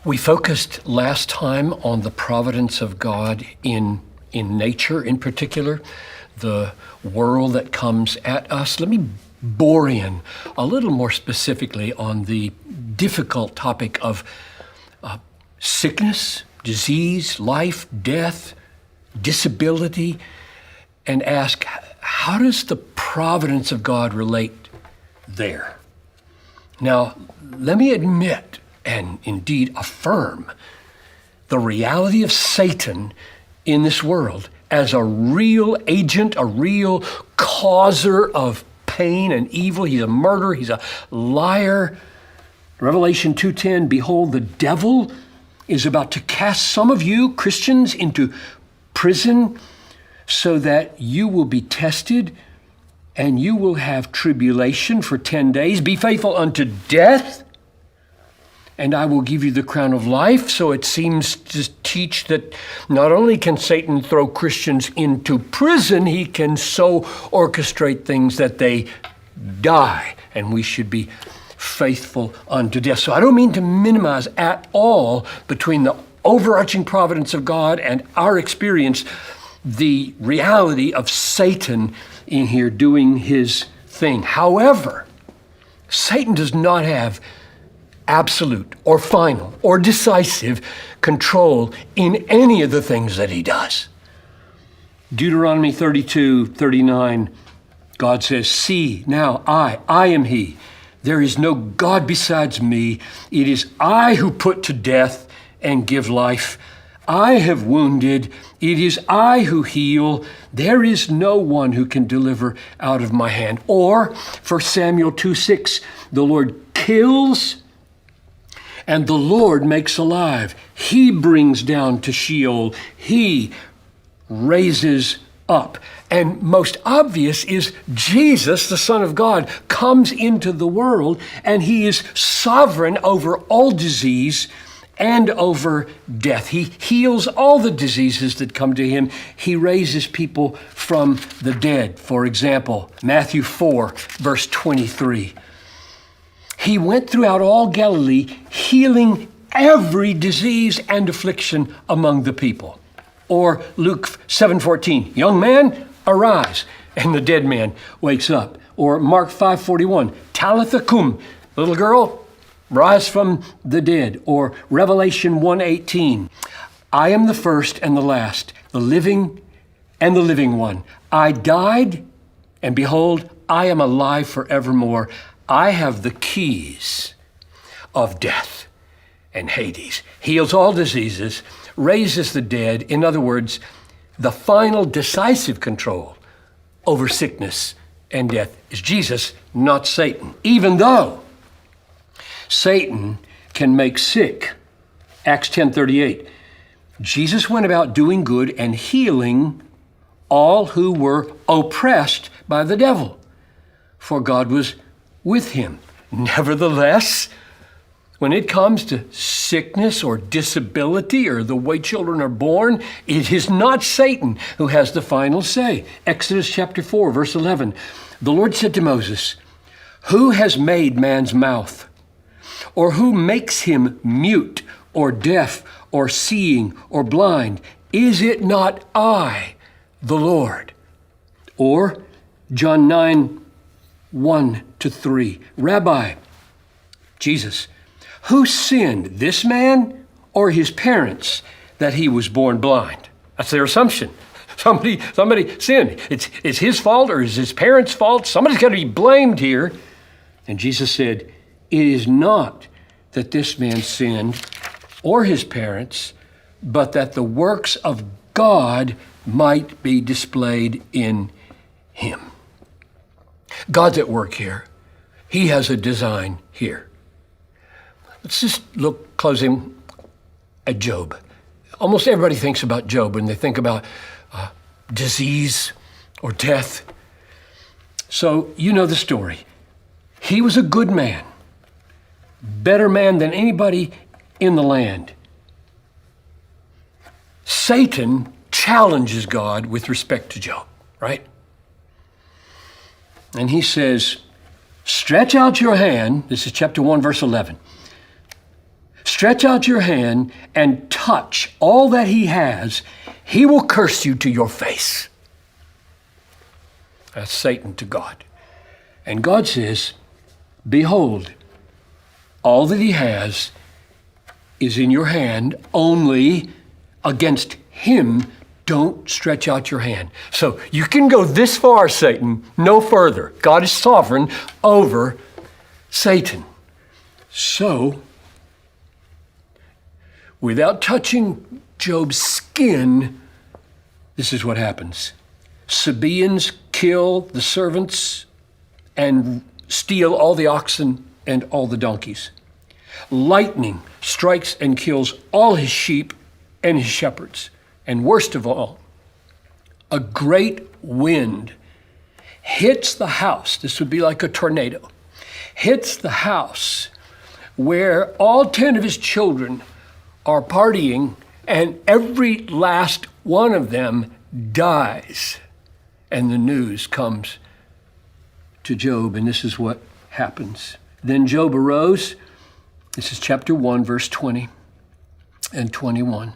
We focused last time on the providence of God in nature, in particular, the world that comes at us. Let me bore in a little more specifically on the difficult topic of sickness, disease, life, death, disability, and ask, how does the providence of God relate there? Now, let me admit, and indeed affirm, the reality of Satan in this world as a real agent, a real causer of pain and evil. He's a murderer, he's a liar. Revelation 2:10, behold, the devil is about to cast some of you, Christians, into prison so that you will be tested and you will have tribulation for 10 days. Be faithful unto death, and I will give you the crown of life. So it seems to teach that not only can Satan throw Christians into prison, he can so orchestrate things that they die, and we should be faithful unto death. So I don't mean to minimize at all between the overarching providence of God and our experience, the reality of Satan in here doing his thing. However, Satan does not have absolute or final or decisive control in any of the things that he does. Deuteronomy 32:39, God says, see, now I am he. There is no God besides me. It is I who put to death and give life. I have wounded. It is I who heal. There is no one who can deliver out of my hand. Or 1 Samuel 2:6, the Lord kills and the Lord makes alive. He brings down to Sheol. He raises up. And most obvious is Jesus, the Son of God, comes into the world, and he is sovereign over all disease and over death. He heals all the diseases that come to him. He raises people from the dead. For example, Matthew 4, verse 23. He went throughout all Galilee, healing every disease and affliction among the people. Or Luke 7:14, young man, arise, and the dead man wakes up. Or Mark 5:41, Talitha cum, little girl, rise from the dead. Or Revelation 1:18, I am the first and the last, the living and the living one. I died, and behold, I am alive forevermore. I have the keys of death and Hades. Heals all diseases, raises the dead. In other words, the final decisive control over sickness and death is Jesus, not Satan. Even though Satan can make sick. Acts 10:38. Jesus went about doing good and healing all who were oppressed by the devil, for God was with him. Nevertheless, when it comes to sickness or disability or the way children are born, it is not Satan who has the final say. Exodus chapter 4, verse 11. The Lord said to Moses, who has made man's mouth? Or who makes him mute or deaf or seeing or blind? Is it not I, the Lord? Or John 9:1-3. Rabbi, Jesus, who sinned, this man or his parents, that he was born blind? That's their assumption. Somebody sinned. It's his fault or is his parents' fault? Somebody's got to be blamed here. And Jesus said, it is not that this man sinned or his parents, but that the works of God might be displayed in him. God's at work here. He has a design here. Let's just look closing at Job. Almost everybody thinks about Job when they think about disease or death. So you know the story. He was a good man, better man than anybody in the land. Satan challenges God with respect to Job, right? And he says, stretch out your hand. This is chapter 1, verse 11. stretch out your hand and touch all that he has, he will curse you to your face. That's Satan to God. And God says, behold, all that he has is in your hand, only against him don't stretch out your hand. So you can go this far, Satan, no further. God is sovereign over Satan. So, without touching Job's skin, this is what happens. Sabaeans kill the servants and steal all the oxen and all the donkeys. Lightning strikes and kills all his sheep and his shepherds. And worst of all, a great wind hits the house. This would be like a tornado. Hits the house where all 10 of his children are partying, and every last one of them dies. And the news comes to Job, and this is what happens. Then Job arose. This is chapter 1, verse 20 and 21.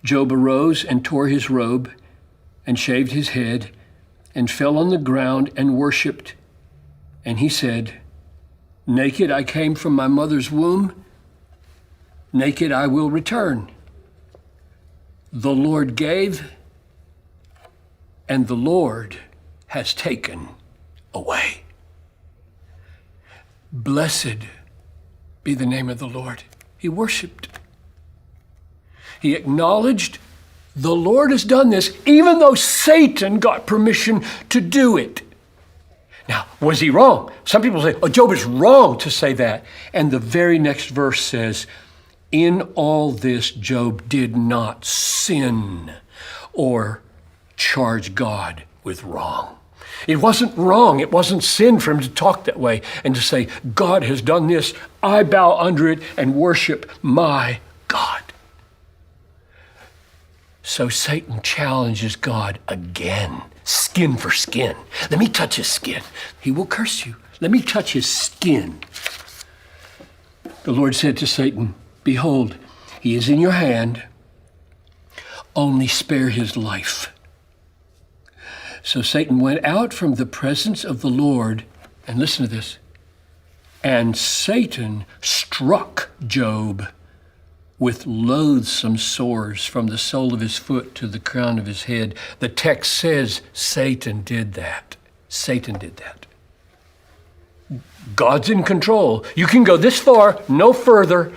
Job arose and tore his robe and shaved his head and fell on the ground and worshiped. And he said, naked I came from my mother's womb, naked I will return. The Lord gave, and the Lord has taken away. Blessed be the name of the Lord. He worshiped. He acknowledged the Lord has done this, even though Satan got permission to do it. Now, was he wrong? Some people say, oh, Job is wrong to say that. And the very next verse says, in all this, Job did not sin or charge God with wrong. It wasn't wrong. It wasn't sin for him to talk that way and to say, God has done this. I bow under it and worship my God. So Satan challenges God again, skin for skin. Let me touch his skin. He will curse you. Let me touch his skin. The Lord said to Satan, behold, he is in your hand. Only spare his life. So Satan went out from the presence of the Lord, and listen to this, and Satan struck Job with loathsome sores from the sole of his foot to the crown of his head. The text says Satan did that. Satan did that. God's in control. You can go this far, no further.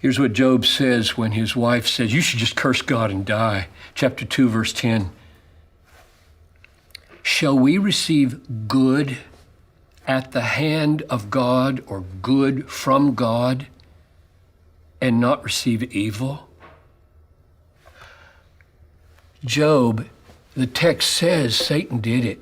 Here's what Job says when his wife says, you should just curse God and die. Chapter 2, verse 10. Shall we receive good at the hand of God, or good from God, and not receive evil? Job, the text says Satan did it.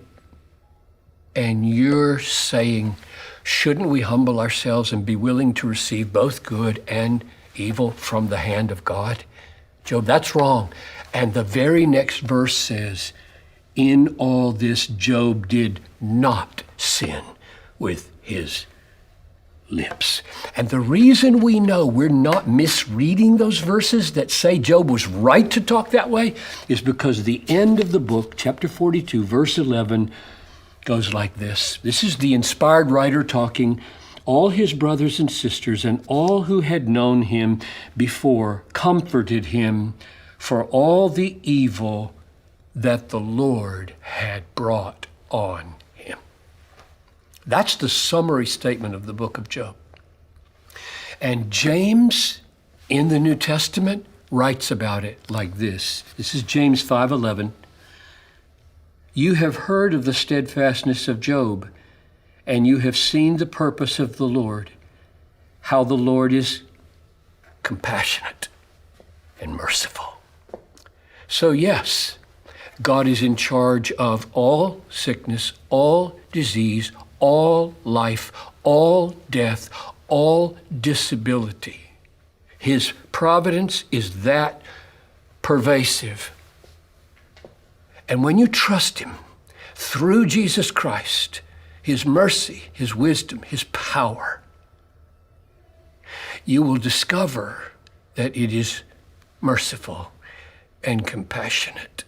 And you're saying, shouldn't we humble ourselves and be willing to receive both good and evil from the hand of God? Job, that's wrong. And the very next verse says, in all this, Job did not sin with his lips. And the reason we know we're not misreading those verses that say Job was right to talk that way is because the end of the book, chapter 42, verse 11, goes like this. This is the inspired writer talking. All his brothers and sisters and all who had known him before comforted him for all the evil that the Lord had brought on him. That's the summary statement of the book of Job. And James in the New Testament writes about it like this. This is James 5:11. You have heard of the steadfastness of Job, and you have seen the purpose of the Lord, how the Lord is compassionate and merciful. So yes, God is in charge of all sickness, all disease, all life, all death, all disability. His providence is that pervasive. And when you trust him through Jesus Christ, His mercy, His wisdom, His power, you will discover that it is merciful and compassionate.